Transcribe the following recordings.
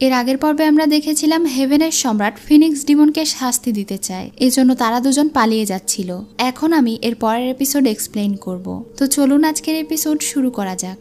এর আগের পর্বে আমরা দেখেছিলাম হেভেনের সম্রাট ফিনিক্স ডিমনকে শাস্তি দিতে চায়, এজন্য তারা দুজন পালিয়ে যাচ্ছিল। এখন আমি এর পরের এপিসোড এক্সপ্লেইন করব। তো চলুন আজকের এপিসোড শুরু করা যাক।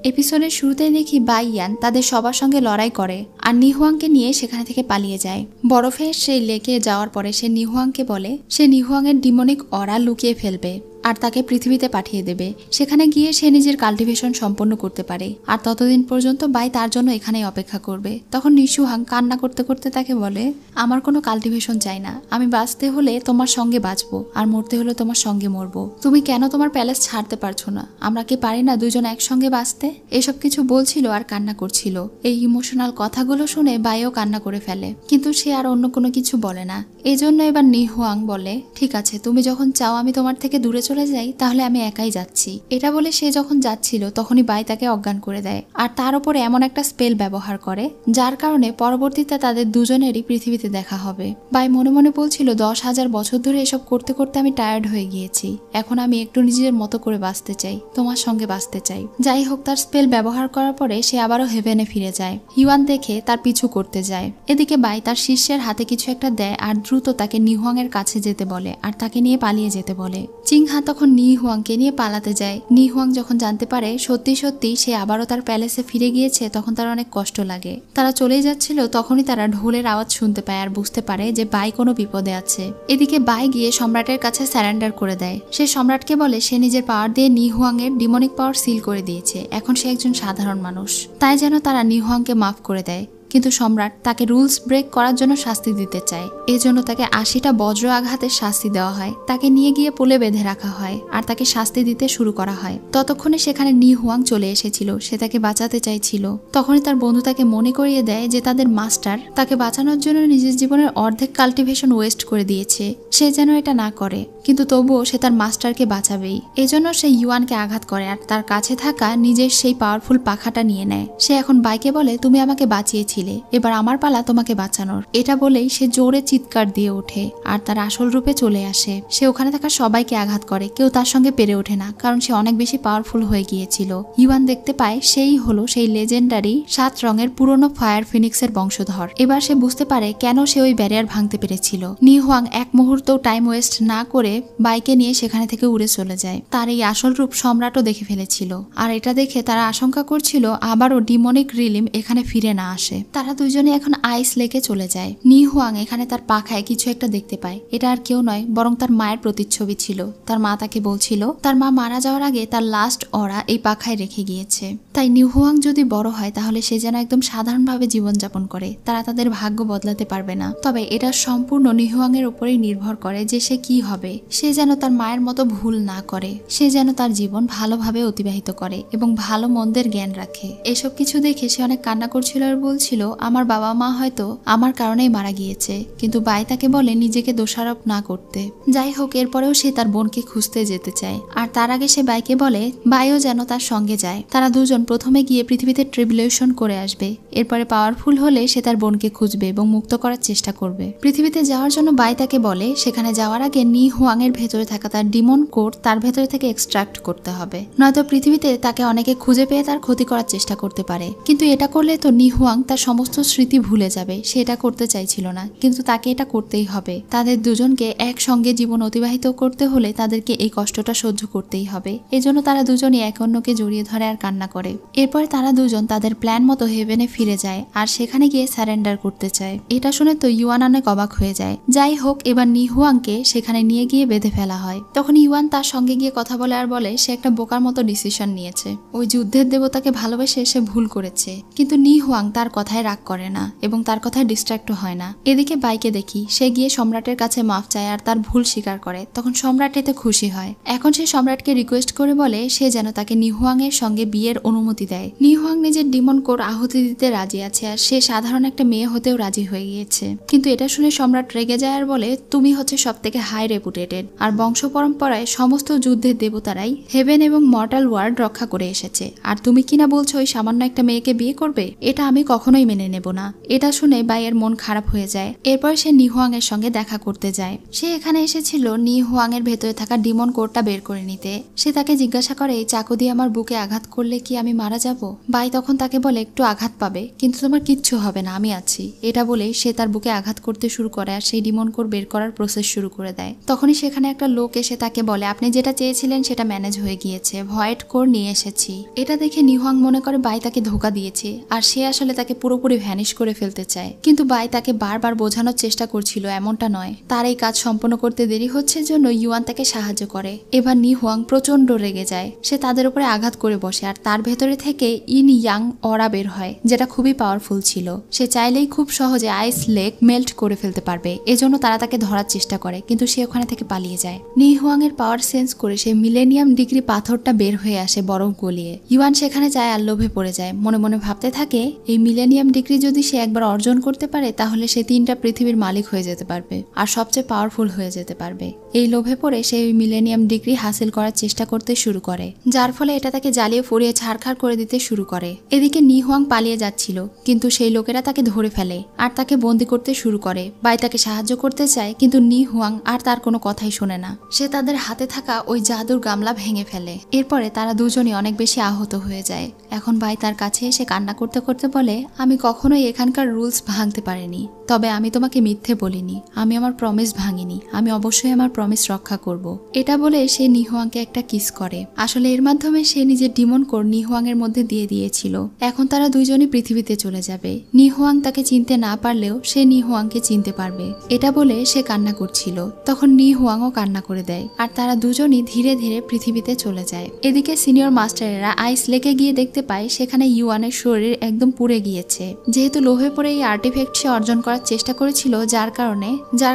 এপিসোডের শুরুতেই দেখি বাইয়ান তাদের সবার সঙ্গে লড়াই করে আর নিহুয়াংকে নিয়ে সেখানে থেকে পালিয়ে যায়। বরফের সেই লেকে যাওয়ার পরে সে নিহুয়াংকে বলে সে নিহুয়াংয়ের ডিমনিক অরা লুকিয়ে ফেলবে আর তাকে পৃথিবীতে পাঠিয়ে দেবে। সেখানে গিয়ে সে নিজের কাল্টিভেশন সম্পন্ন করতে পারে, আর ততদিন পর্যন্ত বাই তার জন্য এখানেই অপেক্ষা করবে। তখন নিহুয়াং কান্না করতে করতে তাকে বলে, আমার কোনো কাল্টিভেশন চাই না, আমি বাঁচতে হলে তোমার সঙ্গে বাঁচবো আর মরতে হলে তোমার সঙ্গে মরবো। তুমি কেন তোমার প্যালেস ছাড়তে পারছো না? আমরা কি পারি না দুজন একসঙ্গে বাঁচতে? এসব কিছু বলছিল আর কান্না করছিল। এই ইমোশনাল কথাগুলো শুনে বাইও কান্না করে ফেলে, কিন্তু সে আর অন্য কোনো কিছু বলে না। এই জন্য এবার নিহুয়াং বলে, ঠিক আছে, তুমি যখন চাও আমি তোমার থেকে দূরে চলে যাই, তাহলে আমি একাই যাচ্ছি। এটা বলে সে যখন যাচ্ছিল তখনই বাই তাকে অজ্ঞান করে দেয় আর তার উপরে এমন একটা স্পেল ব্যবহার করে যার কারণে পরবর্তীতে তাদের দুজনেরই পৃথিবীতে দেখা হবে। বাই মনে মনে বলছিল, 10,000 বছর ধরে এসব করতে করতে আমি টায়ার্ড হয়ে গিয়েছি, এখন আমি একটু নিজের মতো করে বাঁচতে চাই, তোমার সঙ্গে বাঁচতে চাই। যাই হোক, তার স্পেল ব্যবহার করার পরে সে আবারও হেভেনে ফিরে যায়। হিউয়ান দেখে তার পিছু করতে যায়। এদিকে বাই তার শিষ্যের হাতে কিছু একটা দেয় আর দ্রুত তাকে নিহুয়াং এর কাছে যেতে বলে আর তাকে নিয়ে পালিয়ে যেতে বলে। চিংহা তখন নিহুয়াংকে নিয়ে পালাতে যায়। নিহুয়াং যখন জানতে পারে সত্যি সত্যি সে আবারও তার প্যালেসে ফিরে গিয়েছে, তখন তার অনেক কষ্ট লাগে। তারা চলেই যাচ্ছিল, তখনই তারা ঢোলের আওয়াজ শুনতে পায় আর বুঝতে পারে যে বাই কোনো বিপদে আছে। এদিকে বাই গিয়ে সম্রাটের কাছে স্যারেন্ডার করে দেয়। সে সম্রাটকে বলে সে নিজের পাওয়ার দিয়ে নিহুয়াং এর ডিমনিক পাওয়ার সিল করে দিয়েছে, এখন সে একজন সাধারণ মানুষ, তাই যেন তারা নিহুয়াংকে মাফ করে দেয়। কিন্তু সম্রাট তাকে রুলস ব্রেক করার জন্য শাস্তি দিতে চায়। এজন্য তাকে 80টা বজ্র আঘাতের শাস্তি দেওয়া হয়। তাকে নিয়ে গিয়ে পোলে বেঁধে রাখা হয় আর তাকে শাস্তি দিতে শুরু করা হয়। ততক্ষণে সেখানে নিহুয়াং চলে এসেছিল, সে তাকে বাঁচাতে চাইছিল। তখনই তার বন্ধু তাকে মনে করিয়ে দেয় যে তাদের মাস্টার তাকে বাঁচানোর জন্য নিজের জীবনের অর্ধেক কাল্টিভেশন ওয়েস্ট করে দিয়েছে, সে যেন এটা না করে। কিন্তু তবুও সে তার মাস্টারকে বাঁচাবেই। এজন্য সে ইউয়ানকে আঘাত করে আর তার কাছে থাকা নিজের সেই পাওয়ারফুল পাখাটা নিয়ে নেয়। সে এখন বাইকে বলে, তুমি আমাকে বাঁচিয়েছিলে, এবার আমার পালা তোমাকে বাঁচানোর। এটা বলেই সে জোরে চিৎকার দিয়ে ওঠে আর তার আসল রূপে চলে আসে। সে ওখানে থাকা সবাইকে আঘাত করে, কেউ তার সঙ্গে পেরে ওঠে না, কারণ সে অনেক বেশি পাওয়ারফুল হয়ে গিয়েছিল। ইউয়ান দেখতে পায় সেই হলো সেই লেজেন্ডারি 7 রঙের পুরনো ফায়ার ফিনিক্সের বংশধর। এবার সে বুঝতে পারে কেন সে ওই ব্যারিয়ার ভাঙতে পেরেছিল। নিহুয়াং এক মুহূর্তও টাইম ওয়েস্ট না করে বাইকে নিয়ে সেখানে থেকে উড়ে চলে যায়। তার এই আসল রূপ সম্রাটও দেখে ফেলেছিল, আর এটা দেখে তারা আশঙ্কা করছিল আবারও ডিমনিক রিলিম এখানে ফিরে না আসে। তারা দুইজনে এখন আইস লেকে চলে যায়। নিহুয়াং এখানে তার পাখায় কিছু একটা দেখতে পায়। এটা আর কেউ নয়, বরং তার মায়ের প্রতিচ্ছবি ছিল। তার মা তাকে বলছিল তার মা মারা যাওয়ার আগে তার লাস্ট অরা এই পাখায় রেখে গিয়েছে। তাই নিহুয়াং যদি বড় হয় তাহলে সে যেন একদম সাধারণভাবে জীবনযাপন করে, তারা তাদের ভাগ্য বদলাতে পারবে না। তবে এটা সম্পূর্ণ নিহুয়াং এর উপরেই নির্ভর করে যে সে কি হবে। সে যেন তার মায়ের মতো ভুল না করে, সে যেন তার জীবন ভালোভাবে অতিবাহিত করে এবং ভালো মন্দের জ্ঞান রাখে। এসব কিছু দেখে সে অনেক কান্না করছিল আর বলছিল, আমার বাবা মা হয়তো আমার কারণেই মারা গিয়েছে, কিন্তু বাই তাকে বলে নিজেকে দোষারোপ না করতে। যাই হোক, এরপরেও সে তার বোনকে খুঁজতে যেতে চায়, আর তার আগে সে বাইকে বলে বাইও যেন তার সঙ্গে যায়। তারা দুজন প্রথমে গিয়ে পৃথিবীতে ট্রিবিউলেশন করে আসবে, এরপরে পাওয়ারফুল হলে সে তার বোনকে খুঁজবে এবং মুক্ত করার চেষ্টা করবে। পৃথিবীতে যাওয়ার জন্য বাই তাকে বলে সেখানে যাওয়ার আগে নিহুয়াং এর ভেতরে থাকা তার ডিমন কোড তার ভেতরে থেকে এক্সট্রাক্ট করতে হবে, নয়তো পৃথিবীতে তাকে অনেকে খুঁজে পেয়ে তার ক্ষতি করার চেষ্টা করতে পারে। কিন্তু এটা করলে তো নিহুয়াং তার সমস্ত স্মৃতি ভুলে যাবে, সে এটা করতে চাইছিল না, কিন্তু তাকে এটা করতেই হবে। তাদের দুজনকে একসঙ্গে জীবন অতিবাহিত করতে হলে তাদেরকে এই কষ্টটা সহ্য করতেই হবে। এজন্য তারা দুজনই এক অন্যকে জড়িয়ে ধরে আর কান্না করে। এরপরে তারা দুজন তাদের প্ল্যান মতো হেভেনে ফিরে যায় আর সেখানে গিয়ে সারেন্ডার করতে চায়। এটা শুনে তো ইউয়ান অনেক অবাক হয়ে যায়। যাই হোক, এবার নিহুয়াংকে সেখানে নিয়ে গিয়ে বেঁধে ফেলা হয়। তখন ইউয়ান তার সঙ্গে গিয়ে কথা বলে আর বলে সে একটা বোকার মতো ডিসিশন নিয়েছে, ওই যুদ্ধের দেবতাকে ভালোবেসে সে ভুল করেছে। কিন্তু নিহুয়াং তার কথায় রাগ করে না এবং তার কথায় ডিস্ট্র্যাক্টও হয় না। এদিকে বাইকে দেখি সে গিয়ে সম্রাটের কাছে মাফ চায় আর তার ভুল স্বীকার করে। তখন সম্রাট এতে খুশি হয়। এখন সে সম্রাটকে রিকোয়েস্ট করে বলে সে যেন তাকে নিহুয়াং এর সঙ্গে বিয়ের অনুমতি দেয়। নিহুয়াং নিজের ডিমন কোর আহুতি দিতে রাজি আছে আর সে সাধারণ একটা মেয়ে হতেও রাজি হয়ে গিয়েছে। কিন্তু এটা শুনে সম্রাট রেগে যায় আর বলে তুমি হচ্ছে সব থেকে হাই রেপুটেড রিলেটেড, আর বংশ পরম্পরায় সমস্ত যুদ্ধের দেবতারাই হেভেন এবং মর্টাল ওয়ার্ল্ড রক্ষা করে এসেছে, আর তুমি কিনা বলছো ওই সামান্য একটা মেয়েকে বিয়ে করবে? এটা আমি কখনোই মেনে নেব না। এটা শুনে বাইয়ের মন খারাপ হয়ে যায়। এরপর সে নিহুয়াং এর সঙ্গে দেখা করতে যায়। সে এখানে এসেছিল নিহুয়াং এর ভেতরে থাকা ডিমন কোডটা বের করে নিতে। সে তাকে জিজ্ঞাসা করে, এই চাকু দিয়ে আমার বুকে আঘাত করলে কি আমি মারা যাব? বাই তখন তাকে বলে, একটু আঘাত পাবে কিন্তু তোমার কিচ্ছু হবে না, আমি আছি। এটা বলে সে তার বুকে আঘাত করতে শুরু করে আর সেই ডিমন কোড বের করার প্রসেস শুরু করে দেয়। তখনই সেখানে একটা লোক এসে তাকে বলে, আপনি যেটা চেয়েছিলেন সেটা ম্যানেজ হয়ে গিয়েছে, ভয়েড কোর নিয়ে এসেছি। এটা দেখে নিহুয়াং মনে করে বাই তাকে ধোকা দিয়েছে আর সে আসলে তাকে পুরোপুরি ভ্যানিশ করে ফেলতে চায়। কিন্তু বাই তাকে বারবার বোঝানোর চেষ্টা করছিল এমনটা নয়, তার এই কাজ সম্পন্ন করতে দেরি হচ্ছে জন্য ইউয়ান তাকে সাহায্য করে। এবার নিহুয়াং প্রচন্ড রেগে যায়। সে তাদের উপরে আঘাত করে বসে আর তার ভেতরে থেকে ইন ইয়াং অরা বের হয়, যেটা খুবই পাওয়ারফুল ছিল। সে চাইলেই খুব সহজে আইস লেক মেল্ট করে ফেলতে পারবে। এজন্য তারা তাকে ধরার চেষ্টা করে, কিন্তু সে ওখানে থেকে পালিয়ে যায়। নিহুয়াং এর পাওয়ার সেন্স করে সে মিলেনিয়াম ডিগ্রি পাথরটা বের হয়ে আসে বরফ গলিয়ে। ইউয়ান সেখানে যায় আর লোভে পড়ে যায়। মনে মনে ভাবতে থাকে, এই মিলেনিয়াম ডিগ্রি যদি সে একবার অর্জন করতে পারে তাহলে সে 3টা পৃথিবীর মালিক হয়ে যেতে পারবে আর সবচেয়ে পাওয়ারফুল হয়ে যেতে পারবে। এই লোভে পড়ে সে মিলেনিয়াম ডিগ্রি হাসিল করার চেষ্টা করতে শুরু করে, যার ফলে এটা তাকে জ্বালিয়ে ফুরিয়ে ছাড়খাড় করে দিতে শুরু করে। এদিকে নিহুয়াং পালিয়ে যাচ্ছিল, কিন্তু সেই লোকেরা তাকে ধরে ফেলে আর তাকে বন্দি করতে শুরু করে। বাই তাকে সাহায্য করতে চায়, কিন্তু নিহুয়াং আর তার কোনো কথাই শোনে না। সে তাদের হাতে থাকা ওই জাদুর গামলা ভেঙে ফেলে। এরপরে তারা দুজনই অনেক বেশি আহত হয়ে যায়। এখন বাই তার কাছে এসে কান্না করতে করতে বলে, আমি কখনোই এখানকার রুলস ভাঙতে পারিনি, তবে আমি তোমাকে মিথ্যে বলিনি, আমি আমার প্রমিস ভাঙিনি, আমি অবশ্যই আমার প্রমিস রক্ষা করব। এটা বলে সে নিহুয়াংকে একটা কিস করে। আসলে এর মাধ্যমে সে নিজের ডিমন কোড নিহুয়াং এর মধ্যে দিয়ে দিয়েছিল। এখন তারা দুইজনই পৃথিবীতে চলে যাবে। নিহুয়াং তাকে চিনতে না পারলেও সে নিহুয়াংকে চিনতে পারবে। এটা বলে সে কান্না করছিল। তখন নিহুয়াংও কান্না করে দেয় আর তারা দুজনই ধীরে ধীরে পৃথিবীতে চলে যায়। এদিকে সিনিয়র মাস্টারেরা আইস লেকে গিয়ে দেখতে পায় সেখানে ইউয়ানের শরীর একদম পুড়ে গিয়েছে। যেহেতু লোভে পড়ে এই আর্টিফ্যাক্ট সে অর্জন করার চেষ্টা করেছিল, যার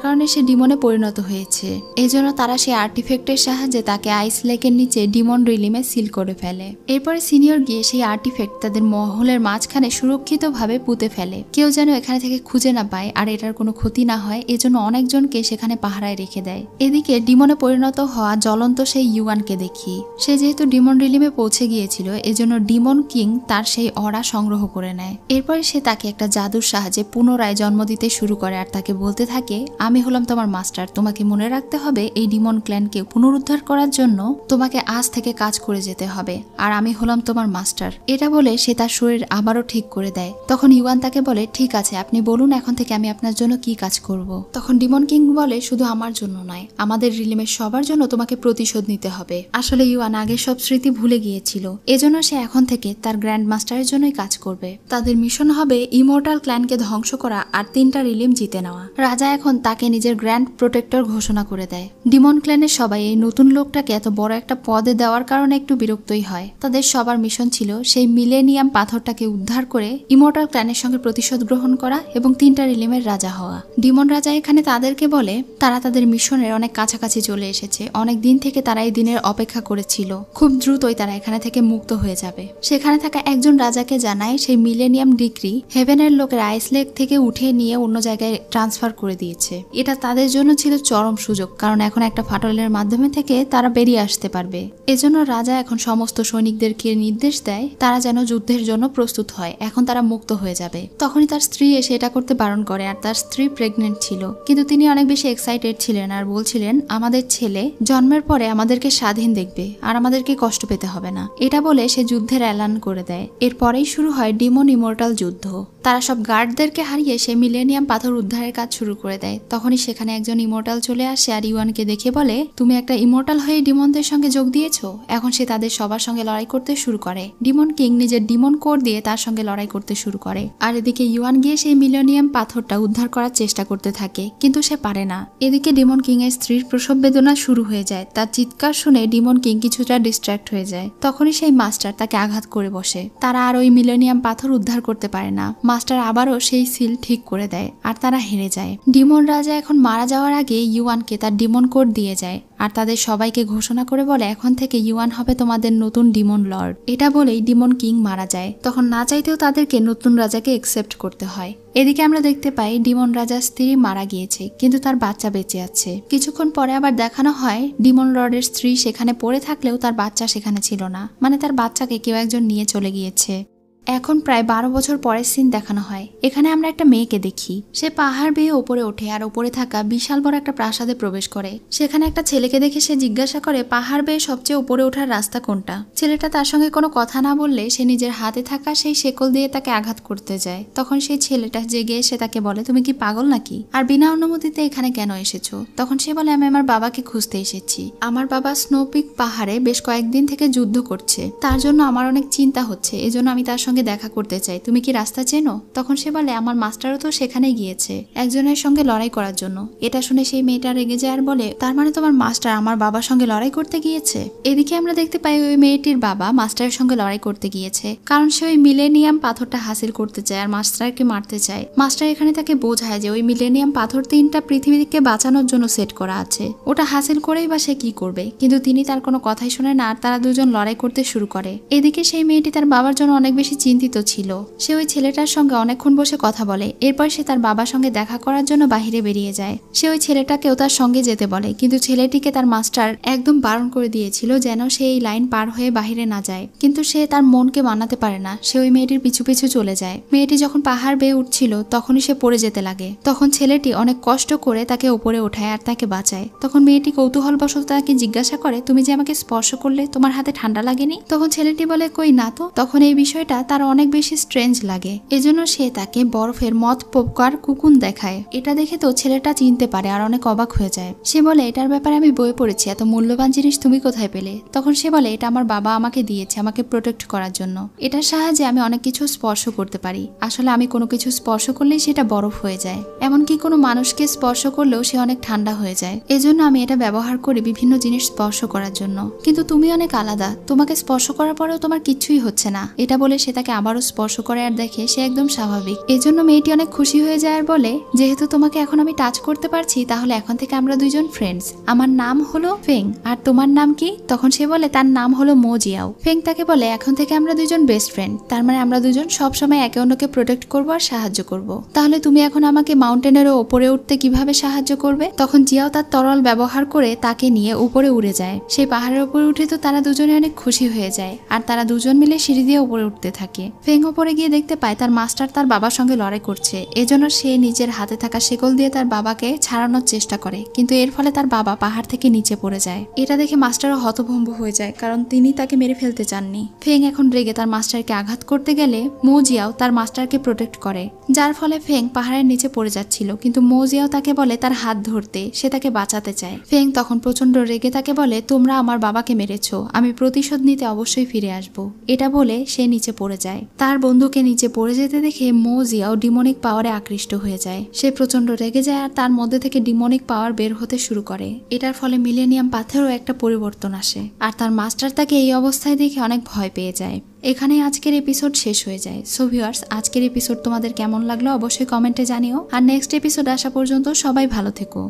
কারণে সে ডিমনে পরিণত হয়েছে। এজন্য তারা সেই আর্টিফ্যাক্টের সাহায্যে তাকে আইস লেকের নিচে ডিমন রিলিমে সিল করে ফেলে। এরপরে সিনিয়র গিয়ে সেই আর্টিফ্যাক্ট তাদের মহলের মাঝখানে সুরক্ষিতভাবে পুঁতে ফেলে, কেউ যেন এখানে থেকে খুঁজে না পায় আর এটার কোনো ক্ষতি না হয়, এজন্য অনেকজনকে সেখানে পাহারায় রেখে দেয়। এদিকে ডিমনে পরিণত হওয়া জ্বলন্ত সেই ইউয়ানকে দেখি। সে যেহেতু ডিমন রিলিমে পৌঁছে গিয়েছিল, এজন্য ডিমন কিং তার সেই অরা সংগ্রহ করে নেয়। এরপরে সে তাকে একটা জাদুর সাহায্যে পুনরায় জন্ম দিতে শুরু করে আর তাকে বলতে থাকে, আমি হলাম তোমার মাস্টার, তোমাকে মনে রাখতে হবে এই ডিমন ক্ল্যানকে পুনরুদ্ধার করার জন্য তোমাকে আজ থেকে কাজ করে যেতে হবে, আর আমি হলাম তোমার মাস্টার। এটা বলে সে তার শরীর আবারও ঠিক করে দেয়। তখন ইউয়ান তাকে বলে, ঠিক আছে, আপনি বলুন এখন থেকে আমি আপনার জন্য কি কাজ করব। তখন ডিমন কিং বলে, শুধু আমার জন্য নয়, আমাদের রিলিমের সবার জন্য তোমাকে প্রতিশোধ নিতে হবে। আসলে ইউয়ান আগে সব স্মৃতি ভুলে গিয়েছিল, এজন্য সে এখন থেকে তার গ্র্যান্ড মাস্টারের জন্যই কাজ করবে। তাদের মিশন হবে ইমর্টাল ক্ল্যানকে ধ্বংস করা আর 3টা রিলিম জিতে নেওয়া। রাজা এখন তাকে নিজের গ্র্যান্ড প্রোটেক্টর ঘোষণা করে দেয়। ডিমন ক্ল্যানের সবাই এই নতুন লোকটাকে এত বড় একটা পদে দেওয়ার কারণে একটু বিরক্তই হয়। তাদের সবার মিশন ছিল সেই মিলেনিয়াম পাথরটাকে উদ্ধার করে ইমর্টাল ক্ল্যানের সঙ্গে প্রতিশোধ গ্রহণ করা এবং 3টা রিলিমের রাজা হওয়া। ডিমন রাজা এখানে তাদেরকে বলে তারা তাদের মিশনের অনেক কাছাকাছি চলে এসেছে, অনেক দিন থেকে তারা এই দিনের অপেক্ষা করেছিল, খুব দ্রুতই তারা এখানে থেকে মুক্ত হয়ে যাবে। সেখানে থাকা একজন রাজাকে জানায় সেই মিলেনিয়াম ডিগ্রি হেভেনের লোকের আইস লেক থেকে উঠিয়ে নিয়ে অন্য জায়গায় ট্রান্সফার করে দিয়েছে। এটা তাদের জন্য ছিল চরম সুযোগ, কারণ এখন একটা ফাটলের মাধ্যমে থেকে তারা বেরিয়ে আসতে পারবে। এজন্য রাজা এখন সমস্ত সৈনিকদেরকে নির্দেশ দেয় তারা যেন যুদ্ধের জন্য প্রস্তুত হয়, এখন তারা মুক্ত হয়ে যাবে। তখনই তার স্ত্রী এসে এটা করতে বারণ করে, আর তার স্ত্রী প্রেগনেন্ট ছিল, কিন্তু তিনি অনেক বেশি এক্সাইটেড ছিলেন আর বলছিলেন আমাদের ছেলে জন্মের পরে আমাদেরকে স্বাধীন দেখবে আর আমাদেরকে কষ্ট পেতে হবে না। এটা বলে সে যুদ্ধের এলান করে দেয়। এরপরেই শুরু হয় ডিমন ইমর্টাল যুদ্ধ। তারা সব গার্ডদেরকে হারিয়ে সে মিলেনিয়াম পাথর উদ্ধারের কাজ শুরু করে দেয়। তখনই সেখানে একজন ইমর্টাল চলে আসে আর ইউয়ানকে দেখে বলে, তুমি একটা ইমর্টাল হয়ে ডিমনদের সঙ্গে যোগ দিয়েছো। এখন সে তাদের সবার সঙ্গে লড়াই করতে শুরু করে। ডিমন কিং নিজের ডিমন কোর দিয়ে তার সঙ্গে লড়াই করতে শুরু করে, আর এদিকে ইউয়ান গিয়ে সেই মিলেনিয়াম পাথরটা উদ্ধার করার চেষ্টা করতে থাকে, কিন্তু সে পারে না। এদিকে ডিমন কিং এর স্ত্রীর প্রসব বেদনা শুরু হয়ে যায়। তার চিৎকার শুনে ডিমন কিং কিছুটা ডিস্ট্র্যাক্ট হয়ে যায়। তখনই সেই মাস্টার তাকে আঘাত করে বসে। তারা আর ওই মিলেনিয়াম পাথর উদ্ধার করতে পারে না। মাস্টার আবারও সেই সিল ঠিক করে করে দেয় আর তারা হেরে যায়। ডিমন রাজা এখন মারা যাওয়ার আগে ইউয়ানকে তার ডিমন কোড দিয়ে যায় আর তাদের সবাইকে ঘোষণা করে বলে এখন থেকে ইউয়ান হবে তোমাদের নতুন ডিমন লর্ড। এটা বলেই ডিমন কিং মারা যায়। তখন না চাইতেও তাদেরকে নতুন রাজাকে একসেপ্ট করতে হয়। এদিকে আমরা দেখতে পাই ডিমন রাজার স্ত্রী মারা গিয়েছে কিন্তু তার বাচ্চা বেঁচে আছে। কিছুক্ষণ পরে আবার দেখানো হয় ডিমন লর্ডের স্ত্রী সেখানে পড়ে থাকলেও তার বাচ্চা সেখানে ছিল না, মানে তার বাচ্চাকে কেউ একজন নিয়ে চলে গিয়েছে। এখন প্রায় 12 বছর পরের সিন দেখানো হয়। এখানে আমরা একটা মেয়েকে দেখি, সে পাহাড় বেয়ে ওপরে ওঠে আর ওপরে থাকা বিশাল বড় একটা প্রাসাদে প্রবেশ করে। সেখানে একটা ছেলেকে দেখে সে জিজ্ঞাসা করে পাহাড় বেয়ে সবচেয়ে উপরে ওঠার রাস্তা কোনটা। ছেলেটা তার সঙ্গে কোনো কথা না বললে সে নিজের হাতে থাকা সেই শেকল দিয়ে তাকে আঘাত করতে যায়। তখন সেই ছেলেটা জেগে এসে তাকে বলে তুমি কি পাগল নাকি, আর বিনা অনুমতিতে এখানে কেন এসেছো। তখন সে বলে আমি আমার বাবাকে খুঁজতে এসেছি। আমার বাবা স্নোপিক পাহাড়ে বেশ কয়েকদিন থেকে যুদ্ধ করছে, তার জন্য আমার অনেক চিন্তা হচ্ছে, এজন্য আমি তার সঙ্গে দেখা করতে চাই। তুমি কি রাস্তা চেনো? তখন সে বলে আমার মাস্টারও তো সেখানে গিয়েছে একজনের সঙ্গে লড়াই করার জন্য। এটা শুনে সেই মেয়েটা রেগে যায় আর বলে তার মানে তোমার মাস্টার আমার বাবার সঙ্গে লড়াই করতে গিয়েছে। এদিকে আমরা দেখতে পাই ওই মেয়েটির বাবা মাস্টারের সঙ্গে লড়াই করতে গিয়েছে, কারণ সে ওই মিলেনিয়াম পাথরটা হাসিল করতে চায় আর মাস্টারকে মারতে চায়। মাস্টার এখানে তাকে বোঝায় যে ওই মিলেনিয়াম পাথর 3টা পৃথিবীকে বাঁচানোর জন্য সেট করা আছে, ওটা হাসিল করেই বা সে কি করবে, কিন্তু তিনি তার কোনো কথাই শোনে না আর তারা দুজন লড়াই করতে শুরু করে। এদিকে সেই মেয়েটি তার বাবার জন্য অনেক বেশি চিন্তিত ছিল। সে ওই ছেলেটার সঙ্গে অনেকক্ষণ বসে কথা বলে, এরপর সে তার বাবার সঙ্গে দেখা করার জন্য বাহিরে বেরিয়ে যায়। সে ওই ছেলেটাকেও তার সঙ্গে যেতে বলে, কিন্তু ছেলেটিকে তার মাস্টার একদম বারণ করে দিয়েছিল যেন সে এই লাইন পার হয়ে বাহিরে না যায়। কিন্তু সে তার মনকে মানাতে পারে না, সে ওই মেয়েটির পিছু পিছু চলে যায়। মেয়েটি যখন পাহাড় বেয়ে উঠছিল তখনই সে পড়ে যেতে লাগে। তখন ছেলেটি অনেক কষ্ট করে তাকে উপরে ওঠায় আর তাকে বাঁচায়। তখন মেয়েটি কৌতূহলবশত তাকে জিজ্ঞাসা করে তুমি যে আমাকে স্পর্শ করলে তোমার হাতে ঠান্ডা লাগেনি? তখন ছেলেটি বলে কই না তো। তখন এই বিষয়টা তার অনেক বেশি স্ট্রেঞ্জ লাগে, এজন্য সে তাকে বরফের মদ পোকার কুকুন দেখায়। এটা দেখে তো ছেলেটা চিনতে পারে আর অনেক অবাক হয়ে যায়। সে বলে এটার ব্যাপারে আমি বই পড়েছি, এত মূল্যবান জিনিস তুমি কোথায় পেলে? তখন সে বলে এটা আমার বাবা আমাকে দিয়েছে আমাকে প্রোটেক্ট করার জন্য, এটার সাহায্যে আমি অনেক কিছু স্পর্শ করতে পারি। আসলে আমি কোনো কিছু স্পর্শ করলেই সেটা বরফ হয়ে যায়, এমনকি কোনো মানুষকে স্পর্শ করলেও সে অনেক ঠান্ডা হয়ে যায়। এজন্য আমি এটা ব্যবহার করি বিভিন্ন জিনিস স্পর্শ করার জন্য। কিন্তু তুমি অনেক আলাদা, তোমাকে স্পর্শ করার পরেও তোমার কিছুই হচ্ছে না। এটা বলে সে তাকে আবারও স্পর্শ করে আর দেখে সে একদম স্বাভাবিক। এজন্য মেয়েটি অনেক খুশি হয়ে যায় আর বলে যেহেতু তোমাকে এখন আমি টাচ করতে পারছি তাহলে এখন থেকে আমরা দুইজন ফ্রেন্ডস। আমার নাম হলো ফেং, আর তোমার নাম কি? তখন সে বলে তার নাম হলো মো জিয়াও। ফেং তাকে বলে এখন থেকে আমরা দুইজন বেস্ট ফ্রেন্ড, তার মানে আমরা দুজন সবসময় একে অন্যকে প্রোটেক্ট করবো আর সাহায্য করব। তাহলে তুমি এখন আমাকে মাউন্টেনেরও ওপরে উঠতে কিভাবে সাহায্য করবে? তখন জিয়াও তার তরল ব্যবহার করে তাকে নিয়ে উপরে উড়ে যায়। সেই পাহাড়ের উপরে উঠে তো তারা দুজনে অনেক খুশি হয়ে যায় আর তারা দুজন মিলে সিঁড়ি দিয়ে উপরে উঠতে থাকে। ফেং উপরে গিয়ে দেখতে পায় তার মাস্টার তার বাবার সঙ্গে লড়াই করছে, এজন্য সে নিজের হাতে থাকা শেকল দিয়ে তার বাবাকে ছাড়ানোর চেষ্টা করে, কিন্তু এর ফলে তার বাবা পাহাড় থেকে নিচে পড়ে যায়। এটা দেখে মাস্টারও হতভম্ব হয়ে যায়, কারণ তিনি তাকে মেরে ফেলতে চাননি। ফেং এখন রেগে তার মাস্টারকে আঘাত করতে গেলে মো জিয়াও তার মাস্টারকে প্রোটেক্ট করে, যার ফলে ফেং পাহাড়ের নিচে পড়ে যাচ্ছিল, কিন্তু মো জিয়াও তাকে বলে তার হাত ধরতে, সে তাকে বাঁচাতে চায়। ফেং তখন প্রচন্ড রেগে তাকে বলে তোমরা আমার বাবাকে মেরেছো, আমি প্রতিশোধ নিতে অবশ্যই ফিরে আসবো। এটা বলে সে নিচে পড়ে যায়। তার বন্ধুকে নিচে পড়ে যেতে দেখে মো জিয়াও ডিমনিক পাওয়ারে আকৃষ্ট হয়ে যায়। সে প্রচন্ড রেগে যায় আর তার মধ্যে থেকে ডিমনিক পাওয়ার বের হতে শুরু করে। এটার ফলে মিলেনিয়াম পাথরেও একটা পরিবর্তন আসে আর তার মাস্টার তাকে এই অবস্থায় দেখে অনেক ভয় পেয়ে যায়। এখানে আজকের এপিসোড শেষ হয়ে যায়। সো ভিউয়ার্স, আজকের এপিসোড তোমাদের কেমন লাগলো অবশ্যই কমেন্টে জানিও, আর নেক্সট এপিসোড আসা পর্যন্ত সবাই ভালো থেকো।